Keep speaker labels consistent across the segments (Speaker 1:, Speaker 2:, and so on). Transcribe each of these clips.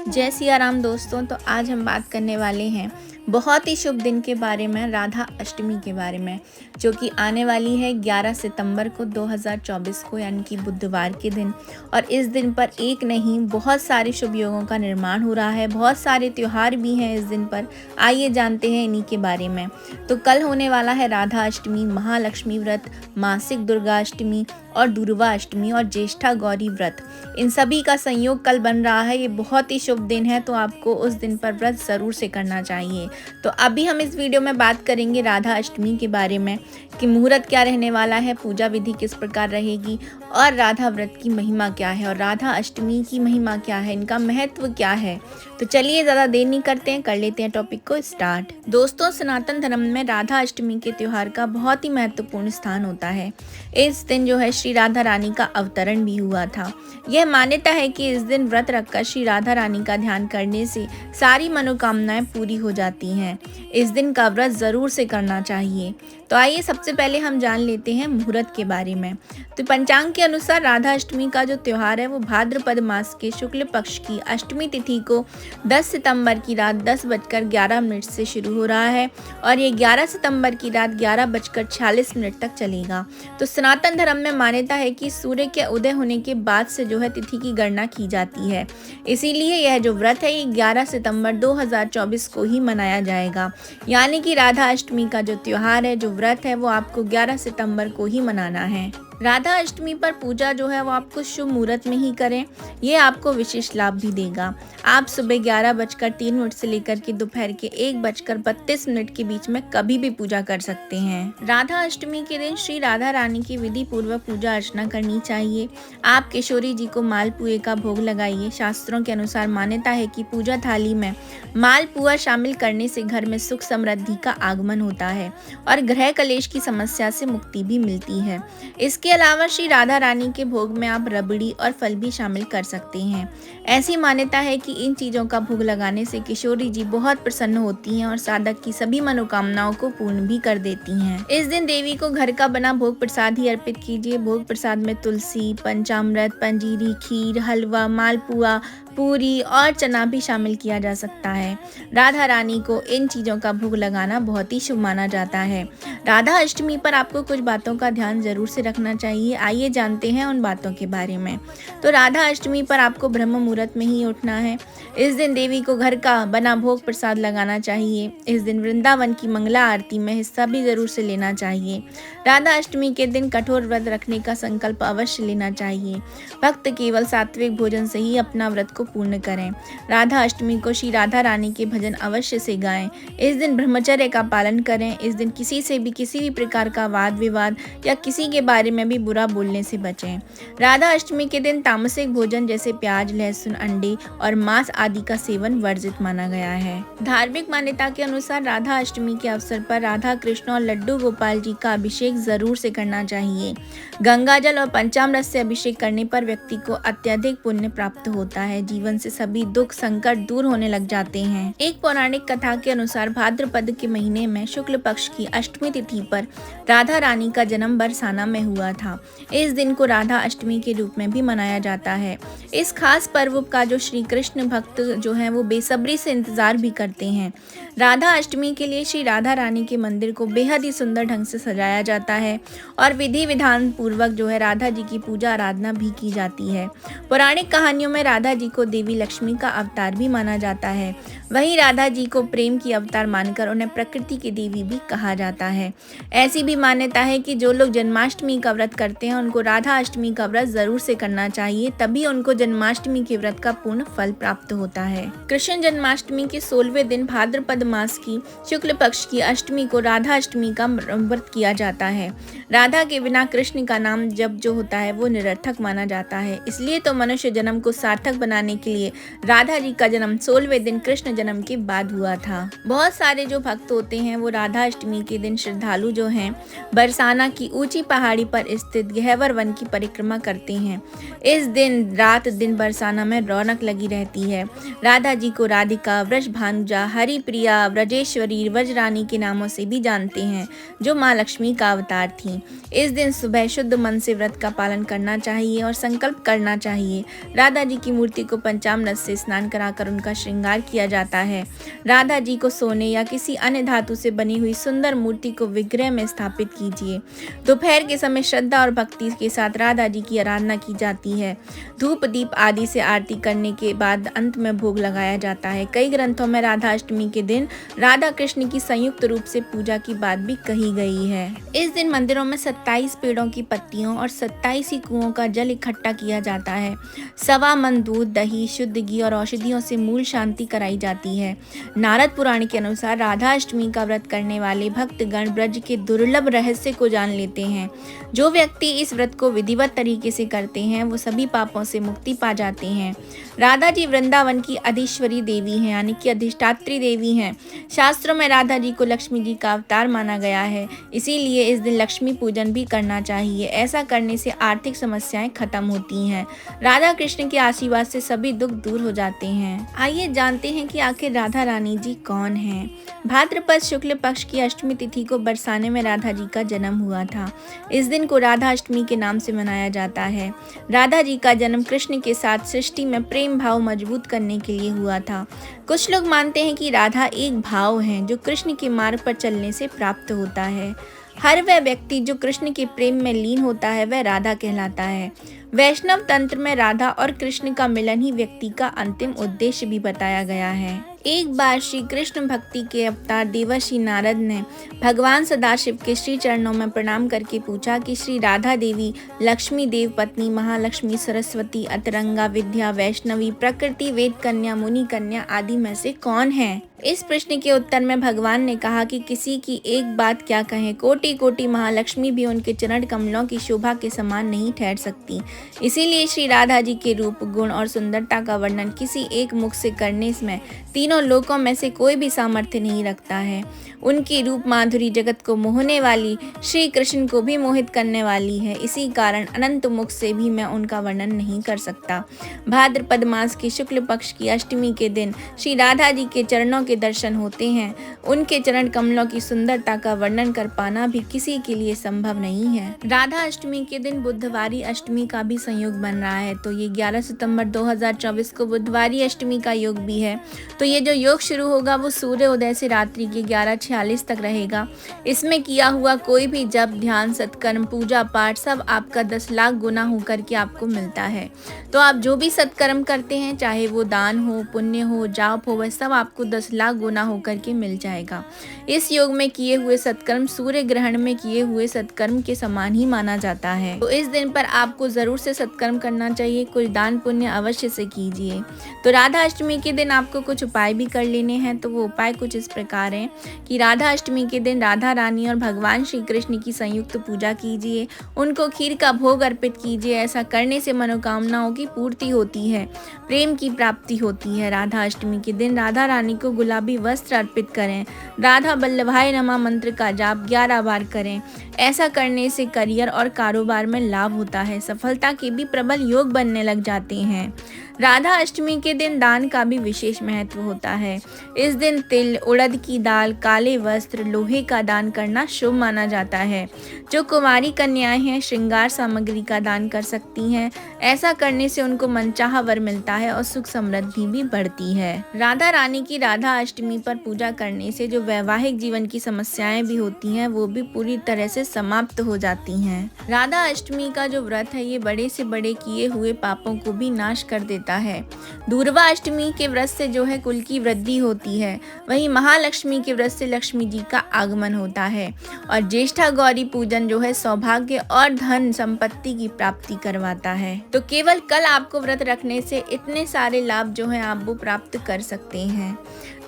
Speaker 1: जय सिया राम दोस्तों। तो आज हम बात करने वाले हैं बहुत ही शुभ दिन के बारे में, राधा अष्टमी के बारे में, जो कि आने वाली है 11 सितंबर को 2024 को, यानी कि बुधवार के दिन। और इस दिन पर एक नहीं बहुत सारे शुभ योगों का निर्माण हो रहा है, बहुत सारे त्यौहार भी हैं इस दिन पर। आइए जानते हैं इन्हीं के बारे में। तो कल होने वाला है राधा अष्टमी, महालक्ष्मी व्रत, मासिक दुर्गा अष्टमी और दुर्वा अष्टमी और ज्येष्ठा गौरी व्रत। इन सभी का संयोग कल बन रहा है। ये बहुत ही शुभ दिन है, तो आपको उस दिन पर व्रत ज़रूर से करना चाहिए। तो अभी हम इस वीडियो में बात करेंगे राधा अष्टमी के बारे में कि मुहूर्त क्या रहने वाला है, पूजा विधि किस प्रकार रहेगी और राधा व्रत की महिमा क्या है और राधा अष्टमी की महिमा क्या है, इनका महत्व क्या है। तो चलिए ज़्यादा देर नहीं करते हैं, कर लेते हैं टॉपिक को स्टार्ट। दोस्तों, सनातन धर्म में राधा अष्टमी के त्यौहार का बहुत ही महत्वपूर्ण स्थान होता है। इस दिन जो है श्री राधा रानी का अवतरण भी हुआ था। यह मान्यता है कि इस दिन व्रत रखकर श्री राधा रानी का ध्यान करने से सारी मनोकामनाएं पूरी हो जाती हैं। इस दिन का व्रत ज़रूर से करना चाहिए। तो आइए सबसे पहले हम जान लेते हैं मुहूर्त के बारे में। तो पंचांग के अनुसार राधा अष्टमी का जो त्यौहार है वो भाद्रपद मास के शुक्ल पक्ष की अष्टमी तिथि को 10 सितंबर की रात 10:11 से शुरू हो रहा है और ये 11 सितंबर की रात 11:46 तक चलेगा। तो सनातन धर्म में मान्यता है कि सूर्य के उदय होने के बाद से जो है तिथि की गणना की जाती है। इसीलिए यह जो व्रत है ये 11 सितंबर 2024 को ही मनाया जाएगा। यानी कि राधा अष्टमी का जो त्यौहार है, जो व्रत है, वो आपको 11 सितंबर को ही मनाना है। राधा अष्टमी पर पूजा जो है वो आपको शुभ मुहूर्त में ही करें, ये आपको विशेष लाभ भी देगा। आप सुबह 11:03 से लेकर के दोपहर के 1:32 के बीच में कभी भी पूजा कर सकते हैं। राधा अष्टमी के दिन श्री राधा रानी की विधि पूर्वक पूजा अर्चना करनी चाहिए। आप किशोरी जी को मालपुए का भोग लगाइए। शास्त्रों के अनुसार मान्यता है कि पूजा थाली में मालपुआ शामिल करने से घर में सुख समृद्धि का आगमन होता है और गृह कलेश की समस्या से मुक्ति भी मिलती है। इसके अलावा श्री राधा रानी के भोग में आप रबड़ी और फल भी शामिल कर सकते हैं। ऐसी मान्यता है कि इन चीज़ों का भोग लगाने से किशोरी जी बहुत प्रसन्न होती हैं और साधक की सभी मनोकामनाओं को पूर्ण भी कर देती हैं। इस दिन देवी को घर का बना भोग प्रसाद ही अर्पित कीजिए। भोग प्रसाद में तुलसी, पंचामृत, पंजीरी, खीर, हलवा, मालपुआ, पूरी और चना भी शामिल किया जा सकता है। राधा रानी को इन चीज़ों का भोग लगाना बहुत ही शुभ माना जाता है। राधा अष्टमी पर आपको कुछ बातों का ध्यान जरूर से रखना चाहिए। आइए जानते हैं उन बातों के बारे में। तो राधा अष्टमी पर आपको ब्रह्म मुहूर्त में ही उठना है। इस दिन देवी को घर का बना भोग प्रसाद लगाना चाहिए। इस दिन वृंदावन की मंगला आरती में हिस्सा भी जरूर से लेना चाहिए। राधा अष्टमी के दिन कठोर व्रत रखने का संकल्प अवश्य लेना चाहिए। भक्त केवल सात्विक भोजन से ही अपना व्रत को पूर्ण करें। राधा अष्टमी को श्री राधा रानी के भजन अवश्य से गाएं। इस दिन ब्रह्मचर्य का पालन करें। इस दिन किसी से भी किसी भी प्रकार का वाद विवाद या किसी के बारे में भी बुरा बोलने से बचें। राधा अष्टमी के दिन तामसिक भोजन जैसे प्याज, लहसुन, अंडे और मांस आदि का सेवन वर्जित माना गया है। धार्मिक मान्यता के अनुसार राधा अष्टमी के अवसर पर राधा कृष्ण और लड्डू गोपाल जी का अभिषेक जरूर से करना चाहिए। गंगा जल और पंचामृत से अभिषेक करने पर व्यक्ति को अत्यधिक पुण्य प्राप्त होता है। जीवन से सभी दुख संकट दूर होने लग जाते हैं। एक पौराणिक कथा के अनुसार भाद्रपद के महीने में शुक्ल पक्ष की अष्टमी तिथि पर राधा रानी का जन्म बरसाना में हुआ था। इस दिन को राधा अष्टमी के रूप में भी मनाया जाता है। इस खास पर्व का जो श्री कृष्ण भक्त जो है वो बेसब्री से इंतजार भी करते हैं। राधा अष्टमी के लिए श्री राधा रानी के मंदिर को बेहद ही सुंदर ढंग से सजाया जाता है और विधि विधान पूर्वक जो है राधा जी की पूजा आराधना भी की जाती है। पौराणिक कहानियों में राधा जी को देवी लक्ष्मी का अवतार भी माना जाता है। वहीं राधा जी को प्रेम की अवतार मानकर उन्हें प्रकृति की देवी भी कहा जाता है। ऐसी भी मान्यता है कि जो लोग जन्माष्टमी का व्रत करते हैं उनको राधा अष्टमी का व्रत जरूर से करना चाहिए, तभी उनको जन्माष्टमी के व्रत का पूर्ण फल प्राप्त होता है। कृष्ण जन्माष्टमी के 16वें दिन भाद्रपद मास की शुक्ल पक्ष की अष्टमी को राधा अष्टमी का व्रत किया जाता है। राधा के बिना कृष्ण का नाम जप जो होता है वो निरर्थक माना जाता है। इसलिए तो मनुष्य जन्म को सार्थक बनाने के लिए राधा जी का जन्म 16वें दिन कृष्ण जन्म के बाद हुआ था। बहुत सारे जो भक्त होते हैं वो राधा अष्टमी के दिन श्रद्धालु जो हैं बरसाना की ऊंची पहाड़ी पर स्थित गहवर वन की परिक्रमा करते हैं। इस दिन रात दिन बरसाना में रौनक लगी रहती है। राधा जी को राधिका, वृषभानुजा, हरिप्रिया, व्रजेश्वरी, व्रजरानी के नामों से भी जानते हैं, जो माँ लक्ष्मी का अवतार थी। इस दिन सुबह शुद्ध मन से व्रत का पालन करना चाहिए और संकल्प करना चाहिए। राधा जी की मूर्ति को पंचामृत से स्नान कराकर उनका श्रृंगार किया जाता है। राधा जी को सोने या किसी अन्य धातु से बनी हुई सुंदर मूर्ति को विग्रह में स्थापित कीजिए। दोपहर के समय श्रद्धा और भक्ति के साथ राधा जी की आराधना की जाती है। धूप दीप आदि से आरती करने के बाद अंत में भोग लगाया जाता है। कई ग्रंथों में राधा अष्टमी के दिन राधा कृष्ण की संयुक्त रूप से पूजा की बात भी कही गई है। इस दिन मंदिरों में 27 पेड़ों की पत्तियों और 27 ही कुओं का जल इकट्ठा किया जाता है। 1.25 मन दूध, दही, शुद्ध घी और औषधियों से मूल शांति कराई जाती है। नारद पुराण के अनुसार राधा अष्टमी का व्रत करने वाले भक्तगण ब्रज के दुर्लभ रहस्य को जान लेते हैं। जो व्यक्ति इस व्रत को विधिवत तरीके से करते हैं वो सभी पापों से मुक्ति पा जाते हैं। राधा जी वृंदावन की अधीश्वरी देवी हैं, यानी कि अधिष्ठात्री देवी हैं। शास्त्रों में राधा जी को लक्ष्मी जी का अवतार माना गया है, इसीलिए इस दिन लक्ष्मी पूजन भी करना चाहिए। ऐसा करने से आर्थिक समस्याएं खत्म होती हैं। राधा कृष्ण के आशीर्वाद से सभी दुख दूर हो जाते हैं। आइए जानते हैं कि आखिर राधा रानी जी कौन हैं। भाद्रपद शुक्ल पक्ष की अष्टमी तिथि को बरसाने में राधा जी का जन्म हुआ था। इस दिन को राधा अष्टमी के नाम से मनाया जाता है। राधा जी का जन्म कृष्ण के साथ सृष्टि में प्रेम भाव मजबूत करने के लिए हुआ था। कुछ लोग मानते हैं कि राधा एक भाव है जो कृष्ण के मार्ग पर चलने से प्राप्त होता है। हर वह व्यक्ति जो कृष्ण के प्रेम में लीन होता है वह राधा कहलाता है। वैष्णव तंत्र में राधा और कृष्ण का मिलन ही व्यक्ति का अंतिम उद्देश्य भी बताया गया है। एक बार श्री कृष्ण भक्ति के अवतार देवर्षि नारद ने भगवान सदाशिव के श्री चरणों में प्रणाम करके पूछा कि श्री राधा देवी लक्ष्मी देव पत्नी, महालक्ष्मी, सरस्वती, अतरंगा, विद्या, वैष्णवी, प्रकृति, वेद कन्या, मुनि कन्या आदि में से कौन है। इस प्रश्न के उत्तर में भगवान ने कहा कि किसी की एक बात क्या कहें, कोटि कोटि महालक्ष्मी भी उनके चरण कमलों की शोभा के समान नहीं ठहर सकती। इसीलिए श्री राधा जी के रूप, गुण और सुंदरता का वर्णन किसी एक मुख से करने में तीनों लोकों में से कोई भी सामर्थ्य नहीं रखता है। उनकी रूप माधुरी जगत को मोहने वाली, श्री कृष्ण को भी मोहित करने वाली है। इसी कारण अनंत मुख से भी मैं उनका वर्णन नहीं कर सकता। भाद्रपद मास के शुक्ल पक्ष की अष्टमी के दिन श्री राधा जी के चरणों के दर्शन होते हैं। उनके चरण कमलों की सुंदरता का वर्णन कर पाना भी किसी के लिए संभव नहीं है। राधा अष्टमी के दिन बुधवारी अष्टमी का भी संयोग बन रहा है, तो ये 11 सितंबर 2024 को बुधवारी अष्टमी का योग भी है। तो ये जो योग शुरू होगा वो सूर्य उदय से रात्रि के 11:46 तक रहेगा। इसमें किया हुआ कोई भी जप, ध्यान, सत्कर्म, पूजा पाठ सब आपका 10 लाख गुना होकर के आपको मिलता है। तो आप जो भी सत्कर्म करते हैं, चाहे वो दान हो, पुण्य हो, जाप हो, वह सब आपको 10 लाख गुना होकर के मिल जाएगा। इस योग में किए हुए सत्कर्म सूर्य ग्रहण में किए हुए सत्कर्म के समान ही माना जाता है। तो इस दिन पर आपको जरूर से सत्कर्म करना चाहिए, कुछ दान पुण्य अवश्य से कीजिए। तो राधा अष्टमी के दिन आपको कुछ उपाय भी कर लेने हैं। तो वो उपाय कुछ इस प्रकार हैं कि राधा अष्टमी के दिन राधा रानी और भगवान श्री कृष्ण की संयुक्त पूजा कीजिए, उनको खीर का भोग अर्पित कीजिए। ऐसा करने से मनोकामनाओं की पूर्ति होती है, प्रेम की प्राप्ति होती है। राधा अष्टमी के दिन राधा रानी को गुलाबी वस्त्र अर्पित करें। राधा वल्लभाय नमः मंत्र का जाप 11 बार करें। ऐसा करने से करियर और कारोबार में लाभ होता है, सफलता के भी प्रबल योग बनने लग जाते हैं। राधा अष्टमी के दिन दान का भी विशेष महत्व होता है। इस दिन तिल, उड़द की दाल, काले वस्त्र, लोहे का दान करना शुभ माना जाता है। जो कुमारी कन्याएं हैं श्रृंगार सामग्री का दान कर सकती हैं। ऐसा करने से उनको मनचाहा वर मिलता है और सुख समृद्धि भी बढ़ती है। राधा रानी की राधा अष्टमी पर पूजा करने से जो वैवाहिक जीवन की समस्याएं भी होती हैं वो भी पूरी तरह से समाप्त हो जाती हैं। राधा अष्टमी का जो व्रत है ये बड़े से बड़े किए हुए पापों को भी नाश कर देता है। दूर्वा अष्टमी के व्रत से जो है कुल की वृद्धि होती है। वहीं महालक्ष्मी के व्रत से लक्ष्मी जी का आगमन होता है। और ज्येष्ठा गौरी पूजन जो है सौभाग्य और धन संपत्ति की प्राप्ति करवाता है। तो केवल कल आपको व्रत रखने से इतने सारे लाभ जो है आप वो प्राप्त कर सकते हैं।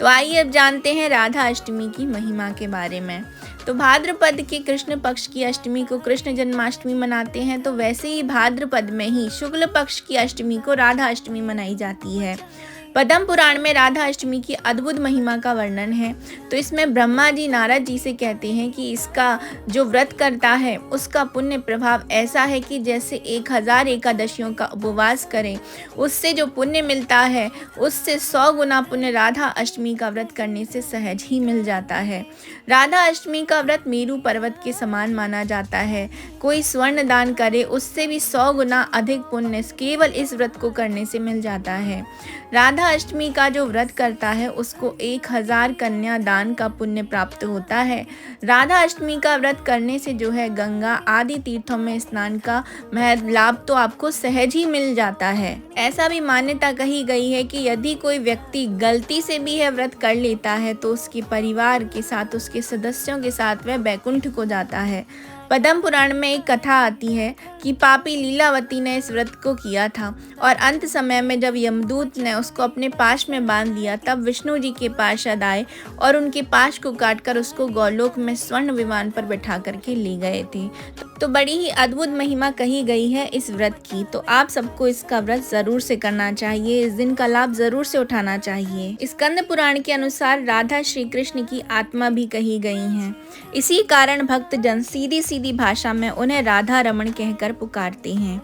Speaker 1: तो आइए अब जानते हैं राधा अष्टमी की महिमा के बारे में। तो भाद्रपद के कृष्ण पक्ष की अष्टमी को कृष्ण जन्माष्टमी मनाते हैं, तो वैसे ही भाद्रपद में ही शुक्ल पक्ष की अष्टमी को राधा अष्टमी मनाई जाती है। पद्म पुराण में राधा अष्टमी की अद्भुत महिमा का वर्णन है। तो इसमें ब्रह्मा जी नारद जी से कहते हैं कि इसका जो व्रत करता है उसका पुण्य प्रभाव ऐसा है कि जैसे 1000 एकादशियों का उपवास करें उससे जो पुण्य मिलता है उससे 100 गुना पुण्य राधा अष्टमी का व्रत करने से सहज ही मिल जाता है। राधा अष्टमी का व्रत मेरू पर्वत के समान माना जाता है। कोई स्वर्ण दान करे उससे भी 100 गुना अधिक पुण्य केवल इस व्रत को करने से मिल जाता है। राधा अष्टमी का जो व्रत करता है उसको 1000 कन्या दान का पुण्य प्राप्त होता है। राधा अष्टमी का व्रत करने से जो है गंगा आदि तीर्थों में स्नान का महज लाभ तो आपको सहज ही मिल जाता है। ऐसा भी मान्यता कही गई है कि यदि कोई व्यक्ति गलती से भी है व्रत कर लेता है तो उसके परिवार के साथ उसके सदस्यों के साथ वह बैकुंठ को जाता है। पद्म पुराण में एक कथा आती है कि पापी लीलावती ने इस व्रत को किया था और अंत समय में जब यमदूत ने उसको अपने पाश में बांध लिया तब विष्णु जी के पार्षद आए और उनके पाश को काटकर उसको गौलोक में स्वर्ण विमान पर बैठा करके ले गए थे। तो बड़ी ही अद्भुत महिमा कही गई है इस व्रत की। तो आप सबको इसका व्रत जरूर से करना चाहिए, इस दिन का लाभ जरूर से उठाना चाहिए। स्कंद पुराण के अनुसार राधा श्री कृष्ण की आत्मा भी कही गई हैं। इसी कारण भक्त जन सीधी सीधी भाषा में उन्हें राधा रमण कहकर पुकारते हैं।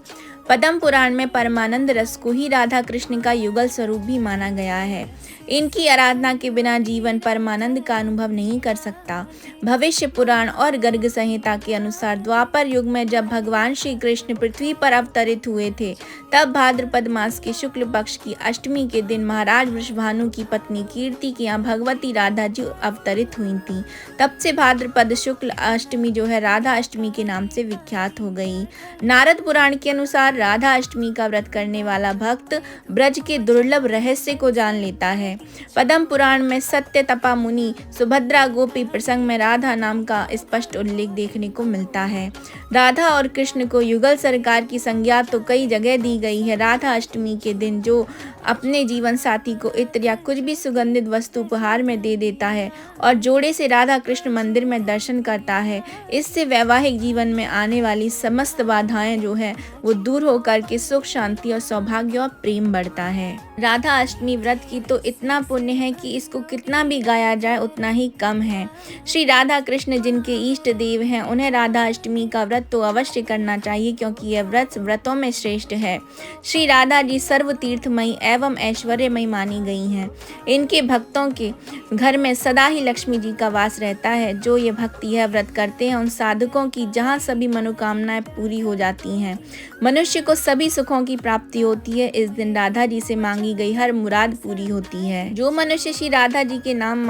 Speaker 1: पद्म पुराण में परमानंद रस को ही राधा कृष्ण का युगल स्वरूप भी माना गया है। इनकी आराधना के बिना जीवन परमानंद का अनुभव नहीं कर सकता। भविष्य पुराण और गर्ग संहिता के अनुसार द्वापर युग में जब भगवान श्री कृष्ण पृथ्वी पर अवतरित हुए थे तब भाद्रपद मास के शुक्ल पक्ष की अष्टमी के दिन महाराज वृषभानु की पत्नी कीर्ति के यहाँ भगवती राधा जी अवतरित हुई थी। तब से भाद्रपद शुक्ल अष्टमी जो है राधा अष्टमी के नाम से विख्यात हो गई। नारद पुराण के अनुसार राधा अष्टमी का व्रत करने वाला भक्त ब्रज के दुर्लभ रहस्य को जान लेता है। पद्म पुराण में सत्य तपा मुनि सुभद्रा गोपी प्रसंग में राधा नाम का स्पष्ट उल्लेख देखने को मिलता है। राधा और कृष्ण को युगल सरकार की संज्ञा तो कई जगह दी गई है। राधा अष्टमी के दिन जो अपने जीवन साथी को इत्र या कुछ भी सुगंधित वस्तु उपहार में दे देता है और जोड़े से राधा कृष्ण मंदिर में दर्शन करता है, इससे वैवाहिक जीवन में आने वाली समस्त बाधाएं जो है वो दूर होकर के सुख शांति और सौभाग्य और प्रेम बढ़ता है। राधा अष्टमी व्रत की तो इतना पुण्य है कि इसको कितना भी गाया जाए उतना ही कम है। श्री राधा कृष्ण जिनके इष्ट देव हैं उन्हें राधा अष्टमी का व्रत तो अवश्य करना चाहिए क्योंकि यह व्रत व्रतों में श्रेष्ठ है। श्री राधा जी सर्व तीर्थमयी एवं ऐश्वर्यमयी मानी गई हैं। इनके भक्तों के घर में सदा ही लक्ष्मी जी का वास रहता है। जो ये भक्ति है व्रत करते हैं उन साधकों की जहाँ सभी मनोकामनाएं पूरी हो जाती हैं। मनुष्य को सभी सुखों की प्राप्ति होती है। इस दिन राधा जी से मांगी गई हर मुराद पूरी होती है। जो मनुष्य श्री राधा जी के नाम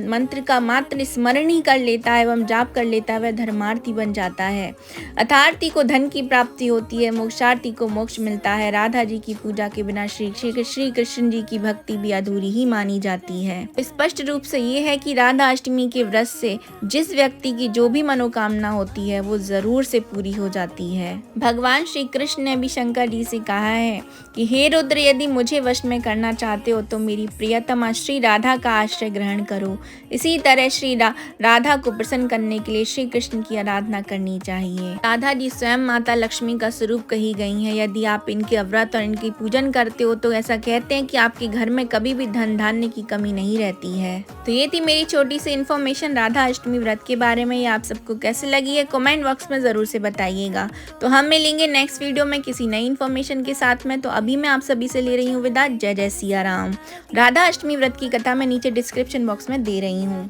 Speaker 1: मंत्र का मात्र स्मरण ही कर लेता है एवं जाप कर लेता है वह धर्मार्थी बन जाता है। अर्थार्थी को धन की प्राप्ति होती है, मोक्षार्थी को मोक्ष मिलता है। राधा जी की पूजा के बिना श्री कृष्ण जी की भक्ति भी अधूरी ही मानी जाती है। स्पष्ट रूप से ये है कि राधा अष्टमी के व्रत से जिस व्यक्ति की जो भी मनोकामना होती है वो जरूर से पूरी हो जाती है। भगवान श्री कृष्ण ने भी शंकर जी से कहा है कि हे रुद्र, यदि मुझे वश में करना चाहते हो तो मेरी प्रियतमा श्री राधा का आश्रय ग्रहण करो। इसी तरह श्री राधा को प्रसन्न करने के लिए श्री कृष्ण की आराधना करनी चाहिए। राधा जी स्वयं माता लक्ष्मी का स्वरूप कही गई हैं। यदि आप इनके व्रत और इनकी पूजन करते हो तो ऐसा कहते हैं कि आपके घर में कभी भी धन धान्य की कमी नहीं रहती है। तो ये थी मेरी छोटी सी इन्फॉर्मेशन राधा अष्टमी व्रत के बारे में। ये आप सबको कैसे लगी है कमेंट बॉक्स में जरूर से बताइएगा। तो हम मिलेंगे नेक्स्ट वीडियो में किसी नई इन्फॉर्मेशन के साथ में। तो अभी मैं आप सभी से ले रही हूँ विदा। जय जय सिया राम। राधा अष्टमी व्रत की कथा मैं नीचे डिस्क्रिप्शन बॉक्स में दे रही हूँ।